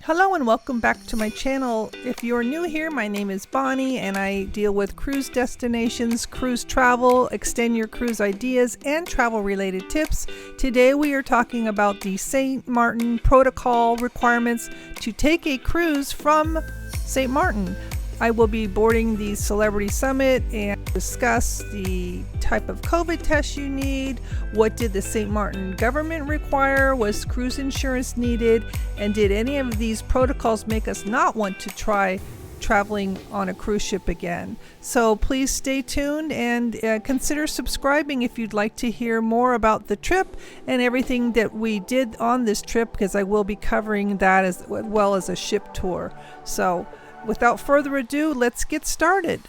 Hello and welcome back to my channel. If you're new here, my name is Bonnie and I deal with cruise destinations, cruise travel, extend your cruise ideas, and travel related tips. Today we are talking about the St. Martin protocol requirements to take a cruise from St. Martin. I will be boarding the Celebrity Summit and discuss the type of COVID test you need, what did the St. Martin government require, was cruise insurance needed, and did any of these protocols make us not want to try traveling on a cruise ship again. So please stay tuned and consider subscribing if you'd like to hear more about the trip and everything that we did on this trip, because I will be covering that as well as a ship tour. So without further ado, let's get started.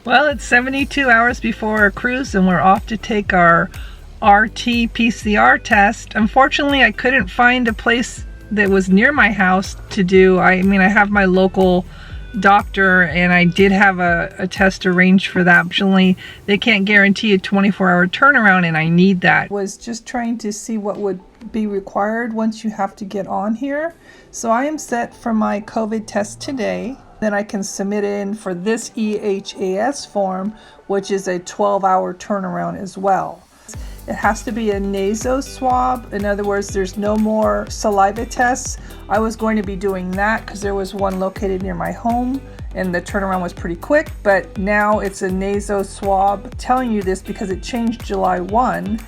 Well, it's 72 hours before our cruise and we're off to take our RT-PCR test. Unfortunately, I couldn't find a place that was near my house to do. I have my local doctor and I did have a test arranged for that. Unfortunately, they can't guarantee a 24-hour turnaround and I need that. Was just trying to see what would be required once you have to get on here. So I am set for my COVID test today. Then I can submit in for this EHAS form, which is a 12-hour turnaround as well. It has to be a nasal swab. In other words, there's no more saliva tests. I was going to be doing that because there was one located near my home and the turnaround was pretty quick, but now it's a nasal swab. I'm telling you this because it changed July 1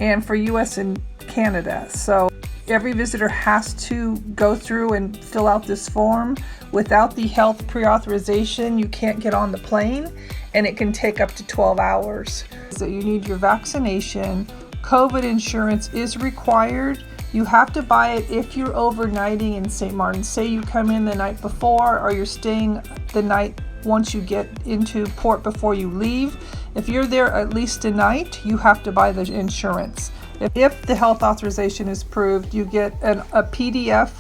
and for US and Canada. So every visitor has to go through and fill out this form. Without the health pre-authorization, you can't get on the plane, and it can take up to 12 hours. So you need your vaccination. COVID insurance is required. You have to buy it if you're overnighting in St. Martin. Say you come in the night before, or you're staying the night once you get into port before you leave. If you're there at least a night, you have to buy the insurance. If the health authorization is approved, you get a PDF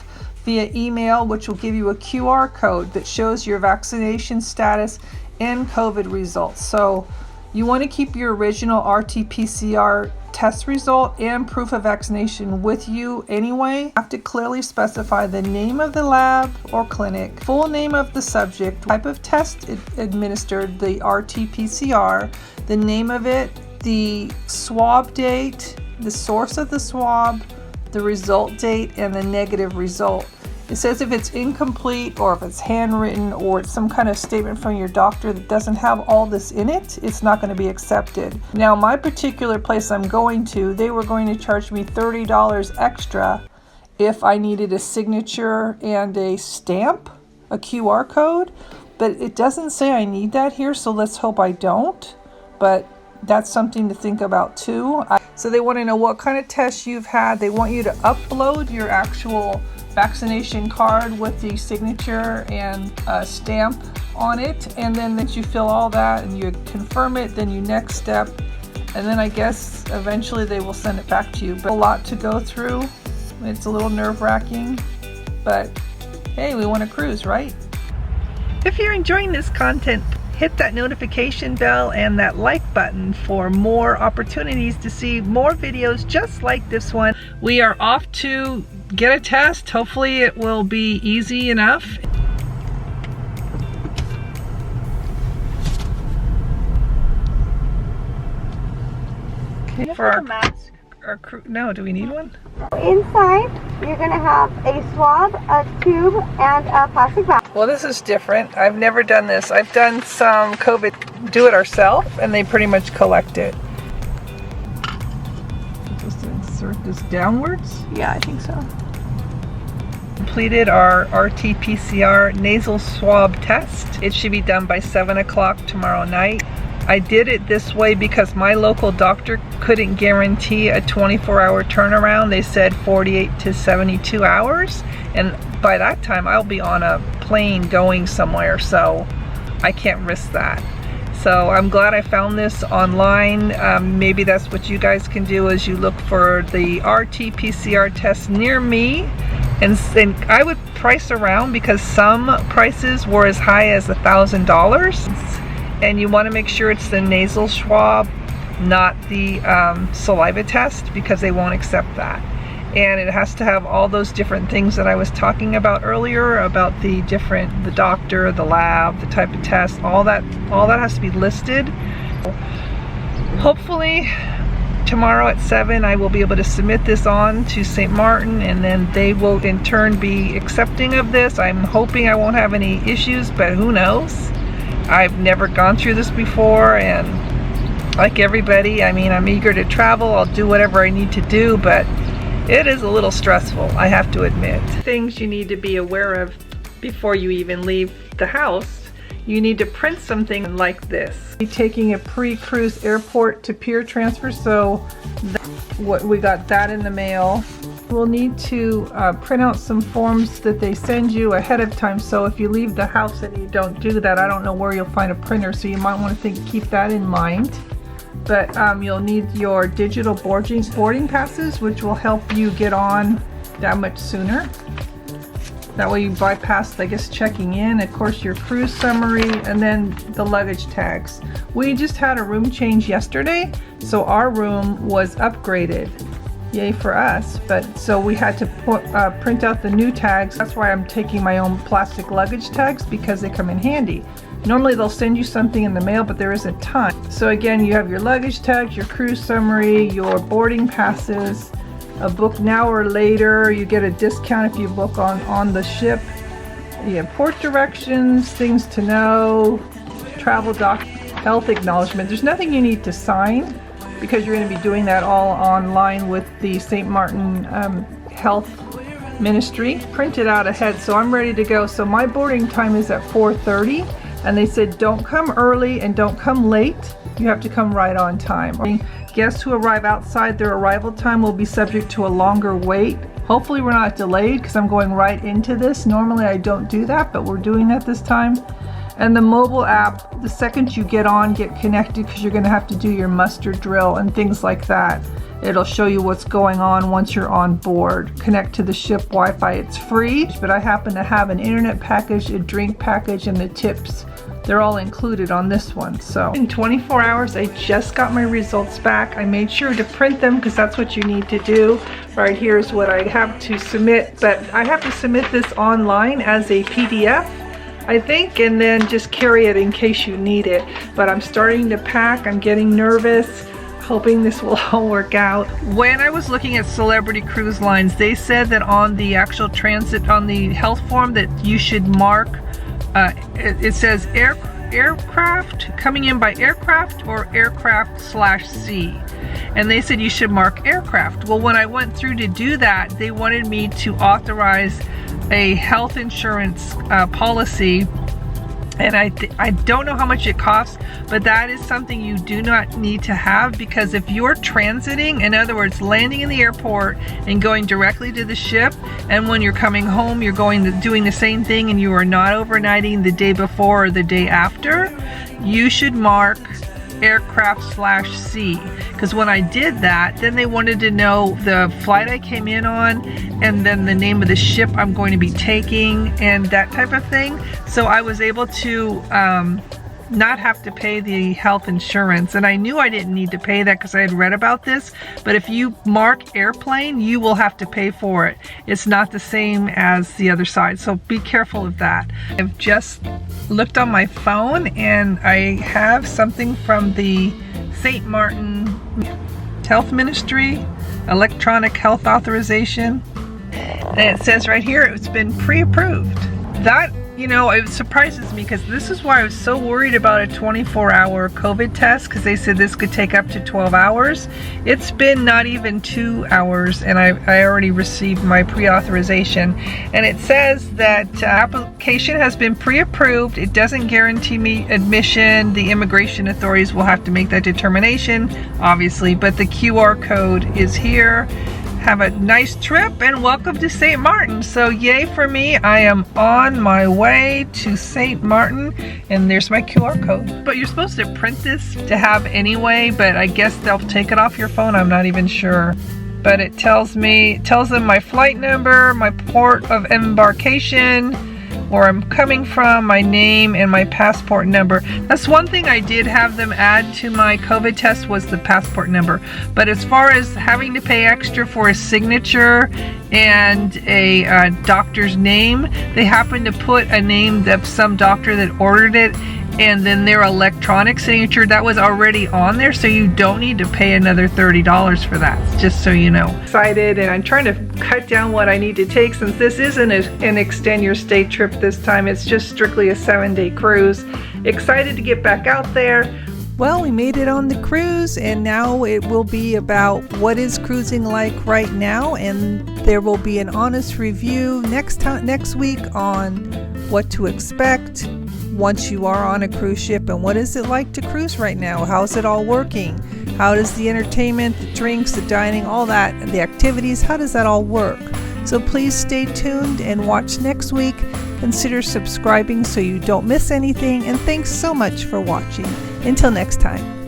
via email, which will give you a QR code that shows your vaccination status and COVID results. So you want to keep your original RT-PCR test result and proof of vaccination with you anyway. You have to clearly specify the name of the lab or clinic, full name of the subject, type of test administered, the RT-PCR, the name of it, the swab date, the source of the swab, the result date, and the negative result. It says if it's incomplete or if it's handwritten or it's some kind of statement from your doctor that doesn't have all this in it, it's not going to be accepted. Now, my particular place I'm going to, they were going to charge me $30 extra if I needed a signature and a stamp, a QR code, but it doesn't say I need that here, so let's hope I don't. But that's something to think about too. So they want to know what kind of tests you've had. They want you to upload your actual vaccination card with the signature and stamp on it, and then that you fill all that and you confirm it, then you next step, and then I guess eventually they will send it back to you. But a lot to go through. It's a little nerve-wracking, but hey, we want to cruise, right? If you're enjoying this content, hit that notification bell and that like button for more opportunities to see more videos just like this one. We are off to get a test. Hopefully it will be easy enough. Okay, for our mask. No, do we need one? Inside, you're going to have a swab, a tube, and a plastic bag. Well, this is different. I've never done this. I've done some COVID do-it-ourself, and they pretty much collect it. Just insert this downwards? Yeah, I think so. Completed our RT-PCR nasal swab test. It should be done by 7 o'clock tomorrow night. I did it this way because my local doctor couldn't guarantee a 24-hour turnaround. They said 48 to 72 hours, and by that time I'll be on a plane going somewhere, so I can't risk that. So I'm glad I found this online. Maybe that's what you guys can do, is you look for the RT-PCR test near me And I would price around because some prices were as high as $1,000. And you want to make sure it's the nasal swab, not the saliva test, because they won't accept that. And it has to have all those different things that I was talking about earlier, about the doctor, the lab, the type of test, all that has to be listed. Hopefully tomorrow at 7 I will be able to submit this on to St. Martin, and then they will in turn be accepting of this. I'm hoping I won't have any issues, but who knows? I've never gone through this before, and like everybody, I mean, I'm eager to travel. I'll do whatever I need to do, but it is a little stressful, I have to admit. Things you need to be aware of before you even leave the house. You need to print something like this. Be taking a pre-cruise airport to pier transfer, so we got that in the mail. We'll need to print out some forms that they send you ahead of time, so if you leave the house and you don't do that, I don't know where you'll find a printer, so you might want to keep that in mind. But you'll need your digital boarding passes, which will help you get on that much sooner. That way you bypass, I guess, checking in. Of course, your cruise summary, and then the luggage tags. We just had a room change yesterday, so our room was upgraded. Yay for us. But so we had to print out the new tags. That's why I'm taking my own plastic luggage tags, because they come in handy. Normally they'll send you something in the mail, but there isn't time. So again, you have your luggage tags, your cruise summary, your boarding passes, a book now or later. You get a discount if you book on the ship. You have port directions, things to know, travel doc, health acknowledgement. There's nothing you need to sign because you're going to be doing that all online with the St. Martin Health Ministry. Print it out ahead, so I'm ready to go. So my boarding time is at 4:30. And they said don't come early and don't come late. You have to come right on time. Guests who arrive outside their arrival time will be subject to a longer wait. Hopefully we're not delayed, because I'm going right into this. Normally I don't do that, but we're doing that this time. And the mobile app, the second you get connected, because you're going to have to do your muster drill and things like that. It'll show you what's going on once you're on board. Connect to the ship Wi-Fi. It's free, but I happen to have an internet package, a drink package, and the tips. They're all included on this one. So in 24 hours, I just got my results back. I made sure to print them because that's what you need to do. Right here is what I have to submit, but I have to submit this online as a PDF, I think, and then just carry it in case you need it. But I'm starting to pack. I'm getting nervous, hoping this will all work out. When I was looking at Celebrity Cruise Lines, they said that on the actual transit, on the health form, that you should mark, it says aircraft, coming in by aircraft or aircraft/C. And they said you should mark aircraft. Well, when I went through to do that, they wanted me to authorize a health insurance policy. And I don't know how much it costs, but that is something you do not need to have, because if you're transiting, in other words, landing in the airport and going directly to the ship, and when you're coming home, you're doing the same thing, and you are not overnighting the day before or the day after, you should mark aircraft/C, because when I did that, then they wanted to know the flight I came in on, and then the name of the ship I'm going to be taking, and that type of thing. So I was able to not have to pay the health insurance, and I knew I didn't need to pay that because I had read about this. But if you mark airplane, you will have to pay for it. It's not the same as the other side, so be careful of that. I've just looked on my phone and I have something from the St. Martin Health Ministry, electronic health authorization, and it says right here it's been pre-approved. That, you know, it surprises me, because this is why I was so worried about a 24-hour COVID test, because they said this could take up to 12 hours. It's been not even 2 hours, and I already received my pre-authorization. And it says that application has been pre-approved. It doesn't guarantee me admission. The immigration authorities will have to make that determination, obviously, but the QR code is here. Have a nice trip and welcome to St. Martin. So yay for me. I am on my way to St. Martin, and there's my QR code. But you're supposed to print this to have anyway, but I guess they'll take it off your phone. I'm not even sure. but it tells them my flight number, my port of embarkation, where I'm coming from, my name, and my passport number. That's one thing I did have them add to my COVID test, was the passport number. But as far as having to pay extra for a signature and a doctor's name, they happened to put a name of some doctor that ordered it, and then their electronic signature that was already on there, so you don't need to pay another $30 for that, just so you know. Excited, and I'm trying to cut down what I need to take, since this isn't an extend your stay trip this time. It's just strictly a 7-day cruise. Excited to get back out there. Well, we made it on the cruise, and now it will be about what is cruising like right now, and there will be an honest review next week on what to expect once you are on a cruise ship, and what is it like to cruise right now? How's it all working? How does the entertainment, the drinks, the dining, all that, the activities, how does that all work? So please stay tuned and watch next week. Consider subscribing so you don't miss anything, and thanks so much for watching. Until next time.